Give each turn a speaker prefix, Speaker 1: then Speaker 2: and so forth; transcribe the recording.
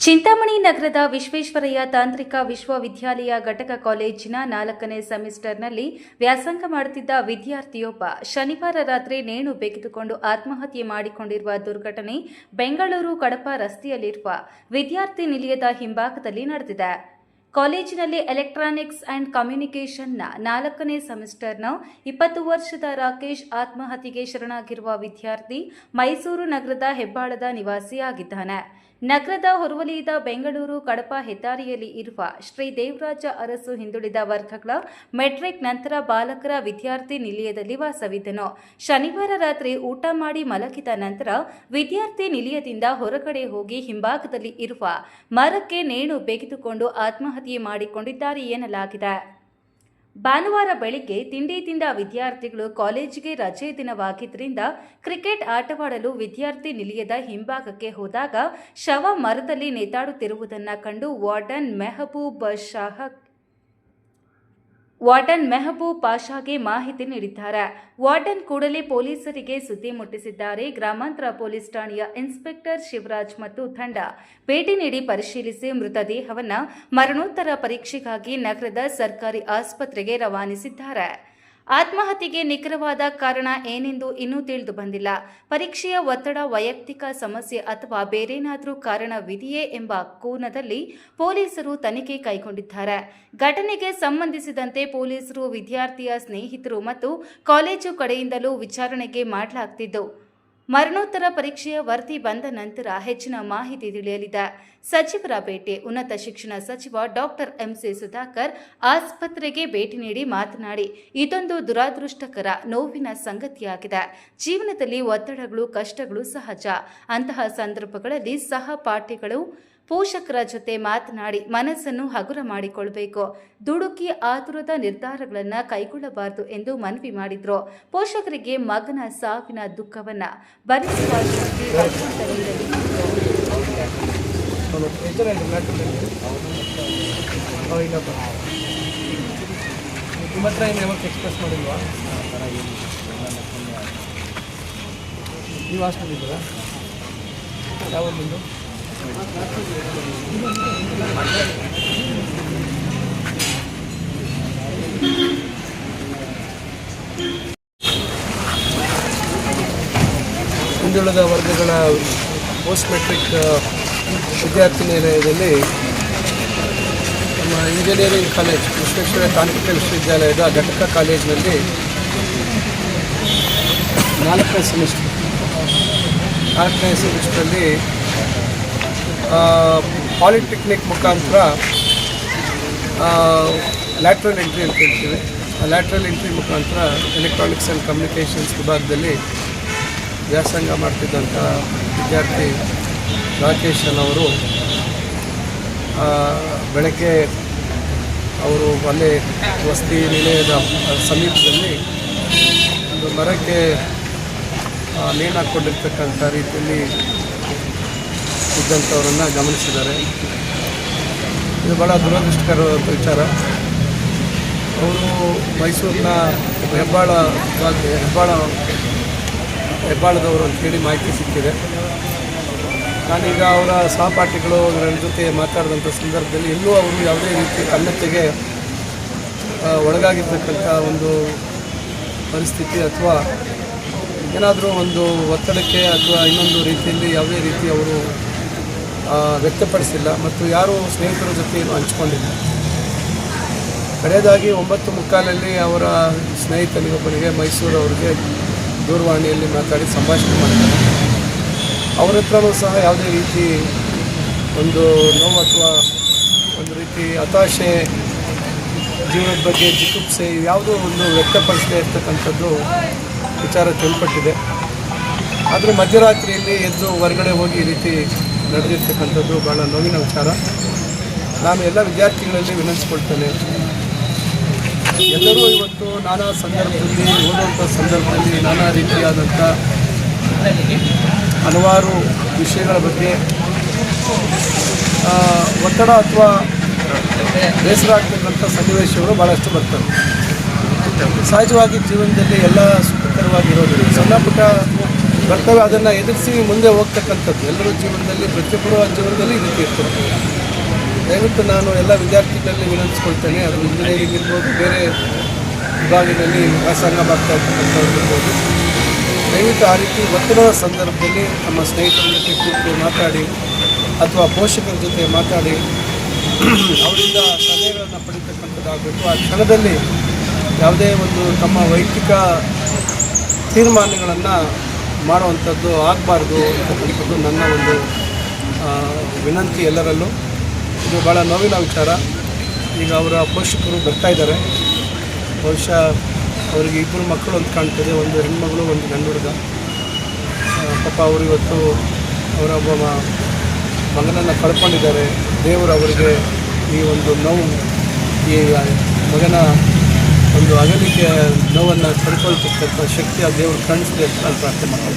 Speaker 1: ಚಿಂತಾಮಣಿ ನಗರದ ವಿಶ್ವೇಶ್ವರಯ್ಯ ತಾಂತ್ರಿಕ ವಿಶ್ವವಿದ್ಯಾಲಯ ಘಟಕ ಕಾಲೇಜಿನ 4ನೇ ಸೆಮಿಸ್ಟರ್ನಲ್ಲಿ ವ್ಯಾಸಂಗ ಮಾಡುತ್ತಿದ್ದ ವಿದ್ಯಾರ್ಥಿಯೊಬ್ಬ ಶನಿವಾರ ರಾತ್ರಿ ನೇಣು ಬಿಗಿದುಕೊಂಡು ಆತ್ಮಹತ್ಯೆ ಮಾಡಿಕೊಂಡಿರುವ ದುರ್ಘಟನೆ ಬೆಂಗಳೂರು ಕಡಪ ರಸ್ತೆಯಲ್ಲಿರುವ ವಿದ್ಯಾರ್ಥಿ ನಿಲಯದ ಹಿಂಭಾಗದಲ್ಲಿ ನಡೆದಿದೆ. ಕಾಲೇಜಿನಲ್ಲಿ ಎಲೆಕ್ಟ್ರಾನಿಕ್ಸ್ ಅಂಡ್ ಕಮ್ಯುನಿಕೇಷನ್ನ 4ನೇ ಸೆಮಿಸ್ಟರ್ನ 20 ವರ್ಷದ ರಾಕೇಶ್ ಆತ್ಮಹತ್ಯೆಗೆ ಶರಣಾಗಿರುವ ವಿದ್ಯಾರ್ಥಿ ಮೈಸೂರು ನಗರದ ಹೆಬ್ಬಾಳದ ನಿವಾಸಿಯಾಗಿದ್ದಾನೆ. ನಗರದ ಹೊರವಲಯದ ಬೆಂಗಳೂರು ಕಡಪ ಹೆದ್ದಾರಿಯಲ್ಲಿ ಇರುವ ಶ್ರೀ ದೇವರಾಜ ಅರಸು ಹಿಂದುಳಿದ ವರ್ಗಗಳ ಮೆಟ್ರಿಕ್ ನಂತರ ಬಾಲಕರ ವಿದ್ಯಾರ್ಥಿ ನಿಲಯದಲ್ಲಿ ವಾಸವಿದ್ದನು. ಶನಿವಾರ ರಾತ್ರಿ ಊಟ ಮಾಡಿ ಮಲಗಿದ ನಂತರ ವಿದ್ಯಾರ್ಥಿ ನಿಲಯದಿಂದ ಹೊರಗಡೆ ಹೋಗಿ ಹಿಂಭಾಗದಲ್ಲಿ ಇರುವ ಮರಕ್ಕೆ ನೇಣು ಬಿಗಿದುಕೊಂಡು ಆತ್ಮಹತ್ಯೆ ಮಾಡಿಕೊಂಡಿದ್ದಾರೆ ಎನ್ನಲಾಗಿದೆ. ಭಾನುವಾರ ಬೆಳಿಗ್ಗೆ ತಿಂಡಿ ತಿಂದ ವಿದ್ಯಾರ್ಥಿಗಳು ಕಾಲೇಜಿಗೆ ರಜೆ ದಿನವಾಗಿದ್ದರಿಂದ ಕ್ರಿಕೆಟ್ ಆಟವಾಡಲು ವಿದ್ಯಾರ್ಥಿ ನಿಲಯದ ಹಿಂಭಾಗಕ್ಕೆ ಹೋದಾಗ ಶವ ಮರದಲ್ಲಿ ನೇತಾಡುತ್ತಿರುವುದನ್ನು ಕಂಡು ವಾರ್ಡನ್ ಮೆಹಬೂಬ್ ಪಾಷಾಗೆ ಮಾಹಿತಿ ನೀಡಿದ್ದಾರೆ. ವಾರ್ಡನ್ ಕೂಡಲೇ ಪೊಲೀಸರಿಗೆ ಸುದ್ದಿ ಮುಟ್ಟಿಸಿದ್ದಾರೆ. ಗ್ರಾಮಾಂತರ ಪೊಲೀಸ್ ಠಾಣೆಯ ಇನ್ಸ್ಪೆಕ್ಟರ್ ಶಿವರಾಜ್ ಮತ್ತು ತಂಡ ಭೇಟಿ ನೀಡಿ ಪರಿಶೀಲಿಸಿ ಮೃತದೇಹವನ್ನು ಮರಣೋತ್ತರ ಪರೀಕ್ಷೆಗಾಗಿ ನಗರದ ಸರ್ಕಾರಿ ಆಸ್ಪತ್ರೆಗೆ ರವಾನಿಸಿದ್ದಾರೆ. ಆತ್ಮಹತ್ಯೆಗೆ ನಿಖರವಾದ ಕಾರಣ ಏನೆಂದು ಇನ್ನೂ ತಿಳಿದು ಬಂದಿಲ್ಲ. ಪರೀಕ್ಷೆಯ ಒತ್ತಡ, ವೈಯಕ್ತಿಕ ಸಮಸ್ಯೆ ಅಥವಾ ಬೇರೇನಾದರೂ ಕಾರಣವಿದೆಯೇ ಎಂಬ ಕೋನದಲ್ಲಿ ಪೊಲೀಸರು ತನಿಖೆ ಕೈಗೊಂಡಿದ್ದಾರೆ. ಘಟನೆಗೆ ಸಂಬಂಧಿಸಿದಂತೆ ಪೊಲೀಸರು, ವಿದ್ಯಾರ್ಥಿಯ ಸ್ನೇಹಿತರು ಮತ್ತು ಕಾಲೇಜು ಕಡೆಯಿಂದಲೂ ವಿಚಾರಣೆಗೆ ಮಾಡಲಾಗುತ್ತಿದ್ದು, ಮರಣೋತ್ತರ ಪರೀಕ್ಷೆಯ ವರದಿ ಬಂದ ನಂತರ ಹೆಚ್ಚಿನ ಮಾಹಿತಿ ತಿಳಿಯಲಿದೆ. ಸಚಿವರ ಭೇಟಿ. ಉನ್ನತ ಶಿಕ್ಷಣ ಸಚಿವ ಡಾಕ್ಟರ್ ಎಂಸಿ ಸುಧಾಕರ್ ಆಸ್ಪತ್ರೆಗೆ ಭೇಟಿ ನೀಡಿ ಮಾತನಾಡಿ, ಇದೊಂದು ದುರಾದೃಷ್ಟಕರ, ನೋವಿನ ಸಂಗತಿಯಾಗಿದೆ. ಜೀವನದಲ್ಲಿ ಒತ್ತಡಗಳು, ಕಷ್ಟಗಳು ಸಹಜ. ಅಂತಹ ಸಂದರ್ಭಗಳಲ್ಲಿ ಸಹಪಾಠಿಗಳು, ಪೋಷಕರ ಜೊತೆ ಮಾತನಾಡಿ ಮನಸ್ಸನ್ನು ಹಗುರ ಮಾಡಿಕೊಳ್ಳಬೇಕು. ದುಡುಕಿ ಆತುರದ ನಿರ್ಧಾರಗಳನ್ನು ಕೈಗೊಳ್ಳಬಾರದು ಎಂದು ಮನವಿ ಮಾಡಿದರು. ಪೋಷಕರಿಗೆ ಮಗನ ಸಾವಿನ ದುಃಖವನ್ನು ಭರಿಸುವ ಶಕ್ತಿ ಭಗವಂತನಿಂದಲೇ
Speaker 2: ಎಕ್ಸ್ಪ್ರೆಸ್ ಮಾಡಿಲ್ವಾ? ನೀವು ಹಾಸ್ಟೆಲ್ ಇದ್ದೀರಾ? ಯಾವ ನಿಮ್ಮದು? ಹಿಂದುಳಿದ ವರ್ಗಗಳ ಪೋಸ್ಟ್ ಮೆಟ್ರಿಕ್ ವಿದ್ಯಾರ್ಥಿ ನಿಲಯದಲ್ಲಿ ನಮ್ಮ ಇಂಜಿನಿಯರಿಂಗ್ ಕಾಲೇಜ್ ವಿಶ್ವೇಶ್ವರಯ್ಯ ತಾಂತ್ರಿಕ ವಿಶ್ವವಿದ್ಯಾಲಯದ ಘಟಕ ಕಾಲೇಜಿನಲ್ಲಿ 4ನೇ ಸೆಮಿಸ್ಟರಲ್ಲಿ ಪಾಲಿಟೆಕ್ನಿಕ್ ಮುಖಾಂತರ ಲ್ಯಾಟ್ರಲ್ ಎಂಟ್ರಿ ಅಂತ ಹೇಳ್ತೀವಿ. ಆ ಲ್ಯಾಟ್ರಲ್ ಎಂಟ್ರಿ ಮುಖಾಂತರ ಎಲೆಕ್ಟ್ರಾನಿಕ್ಸ್ ಆ್ಯಂಡ್ ಕಮ್ಯುನಿಕೇಷನ್ಸ್ ವಿಭಾಗದಲ್ಲಿ ವ್ಯಾಸಂಗ ಮಾಡ್ತಿದ್ದಂಥ ವಿದ್ಯಾರ್ಥಿ ರಾಕೇಶ್ ಅವರು ಬೆಳಗ್ಗೆ ಅವರು ಅಲ್ಲೇ ವಸತಿ ನಿಲಯದ ಸಮೀಪದಲ್ಲಿ ಒಂದು ಮರಕ್ಕೆ ನೇಣು ಹಾಕ್ಕೊಂಡಿರ್ತಕ್ಕಂಥ ರೀತಿಯಲ್ಲಿ ಇದ್ದಂಥವರನ್ನು ಗಮನಿಸಿದ್ದಾರೆ. ಇದು ಭಾಳ ದುರದೃಷ್ಟಕರವಾದ ವಿಚಾರ. ಅವರು ಮೈಸೂರಿನ ಹೆಬ್ಬಾಳದವರು ಅಂತೇಳಿ ಮಾಹಿತಿ ಸಿಕ್ಕಿದೆ. ನಾನೀಗ ಅವರ ಸಹಪಾಠಿಗಳು ನನ್ನ ಜೊತೆ ಮಾತಾಡಿದಂಥ ಸಂದರ್ಭದಲ್ಲಿ ಎಲ್ಲೂ ಅವರು ಯಾವುದೇ ರೀತಿ ಖಂಡತೆಗೆ ಒಳಗಾಗಿರ್ತಕ್ಕಂಥ ಒಂದು ಪರಿಸ್ಥಿತಿ ಅಥವಾ ಏನಾದರೂ ಒಂದು ಒತ್ತಡಕ್ಕೆ ಅಥವಾ ಇನ್ನೊಂದು ರೀತಿಯಲ್ಲಿ ಯಾವುದೇ ರೀತಿ ಅವರು ವ್ಯಕ್ತಪಡಿಸಿಲ್ಲ ಮತ್ತು ಯಾರೂ ಸ್ನೇಹಿತರ ಜೊತೆ ಏನು ಹಂಚ್ಕೊಂಡಿಲ್ಲ. ಕಡೆಯದಾಗಿ 9:45 ಅವರ ಸ್ನೇಹಿತನಿಗೊಬ್ಬನಿಗೆ ಮೈಸೂರು ಅವರಿಗೆ ದೂರವಾಣಿಯಲ್ಲಿ ಮಾತಾಡಿ ಸಂಭಾಷಣೆ ಮಾಡಿದ್ದಾರೆ. ಅವರ ಹತ್ರನೂ ಸಹ ಯಾವುದೇ ರೀತಿ ಒಂದು ನೋವು ಅಥವಾ ಒಂದು ರೀತಿ ಹತಾಶೆ, ಜೀವನದ ಬಗ್ಗೆ ಜಿಗುಪ್ಸೆ ಯಾವುದೋ ಒಂದು ವ್ಯಕ್ತಪಡಿಸದೇ ಇರ್ತಕ್ಕಂಥದ್ದು ವಿಚಾರ ತಿಳ್ಪಟ್ಟಿದೆ. ಆದರೆ ಮಧ್ಯರಾತ್ರಿಯಲ್ಲಿ ಎದ್ದು ಹೊರಗಡೆ ಹೋಗಿ ಈ ರೀತಿ ನಡೆದಿರ್ತಕ್ಕಂಥದ್ದು ಭಾಳ ನೋವಿನ ವಿಚಾರ. ನಾನು ಎಲ್ಲ ವಿದ್ಯಾರ್ಥಿಗಳಲ್ಲಿ ವಿನಂತಿಸ್ಕೊಳ್ತೇನೆ, ಎಲ್ಲರೂ ಇವತ್ತು ನಾನಾ ಸಂದರ್ಭದಲ್ಲಿ ಓದುವಂಥ ಸಂದರ್ಭದಲ್ಲಿ ನಾನಾ ರೀತಿಯಾದಂಥ ಹಲವಾರು ವಿಷಯಗಳ ಬಗ್ಗೆ ಒತ್ತಡ ಅಥವಾ ಬೇಸರ ಆಗ್ತಕ್ಕಂಥ ಸನ್ನಿವೇಶಗಳು ಭಾಳಷ್ಟು ಬರ್ತವೆ. ಸಹಜವಾಗಿ ಜೀವನದಲ್ಲಿ ಎಲ್ಲ ಸುಖಕರವಾಗಿರೋದಿಲ್ಲ, ಸಣ್ಣ ಪುಟ್ಟ ಬರ್ತವೆ, ಅದನ್ನು ಎದುರಿಸಿ ಮುಂದೆ ಹೋಗ್ತಕ್ಕಂಥದ್ದು ಎಲ್ಲರೂ ಜೀವನದಲ್ಲಿ, ಪ್ರತಿಯೊಬ್ಬರ ಜೀವನದಲ್ಲಿ ಈ ರೀತಿ ಇರ್ತದೆ. ದಯವಿಟ್ಟು ನಾನು ಎಲ್ಲ ವಿದ್ಯಾರ್ಥಿಗಳಲ್ಲಿ ವಿನಂತಿಸ್ಕೊಳ್ತೇನೆ, ಅದು ಇಂಜಿನಿಯರಿಂಗ್ ಇರ್ಬೋದು, ಬೇರೆ ವಿಭಾಗದಲ್ಲಿ ವ್ಯಾಸಂಗ ಮಾಡ್ತಾ ಇರ್ತಕ್ಕಂಥವ್ರು, ದಯವಿಟ್ಟು ಆ ರೀತಿ ಒತ್ತಡದ ಸಂದರ್ಭದಲ್ಲಿ ನಮ್ಮ ಸ್ನೇಹಿತರ ಜೊತೆ ಕೂತು ಮಾತಾಡಿ ಅಥವಾ ಪೋಷಕರ ಜೊತೆ ಮಾತಾಡಿ ಅವರಿಂದ ಸಲಹೆಗಳನ್ನು ಪಡಿತಕ್ಕಂಥದ್ದಾಗಬೇಕು. ಆ ಕ್ಷಣದಲ್ಲಿ ಯಾವುದೇ ಒಂದು ತಮ್ಮ ವೈಯಕ್ತಿಕ ತೀರ್ಮಾನಗಳನ್ನು ಮಾಡುವಂಥದ್ದು ಆಗಬಾರ್ದು ಅಂತಕ್ಕಂಥದ್ದು ನನ್ನ ಒಂದು ವಿನಂತಿ ಎಲ್ಲರಲ್ಲೂ. ಇದು ಭಾಳ ನೋವಿನ ವಿಚಾರ. ಈಗ ಅವರ ಪೋಷಕರು ಬರ್ತಾ ಇದ್ದಾರೆ. ಬಹುಶಃ ಅವರಿಗೆ ಇಬ್ಬರು ಮಕ್ಕಳು ಅಂತ ಕಾಣ್ತದೆ, ಒಂದು ಹೆಣ್ಮಗಳು, ಒಂದು ಗಂಡು ಹುಡುಗ. ಪಾಪ ಅವರು ಇವತ್ತು ಅವರ ಒಬ್ಬ ಮಗನನ್ನು ಕಳ್ಕೊಂಡಿದ್ದಾರೆ. ದೇವರು ಅವರಿಗೆ ಈ ಒಂದು ನೋವು, ಈ ಮಗನ ಒಂದು ಅಗಲಿಕೆಯ ನೋವನ್ನು ತಡ್ಕೊಳ್ತಕ್ಕಂಥ ಶಕ್ತಿ ಆ ದೇವರು ಕಾಣಿಸಲಿ ಅಂತ ನಾನು ಪ್ರಾರ್ಥನೆ ಮಾಡ್ತೀನಿ.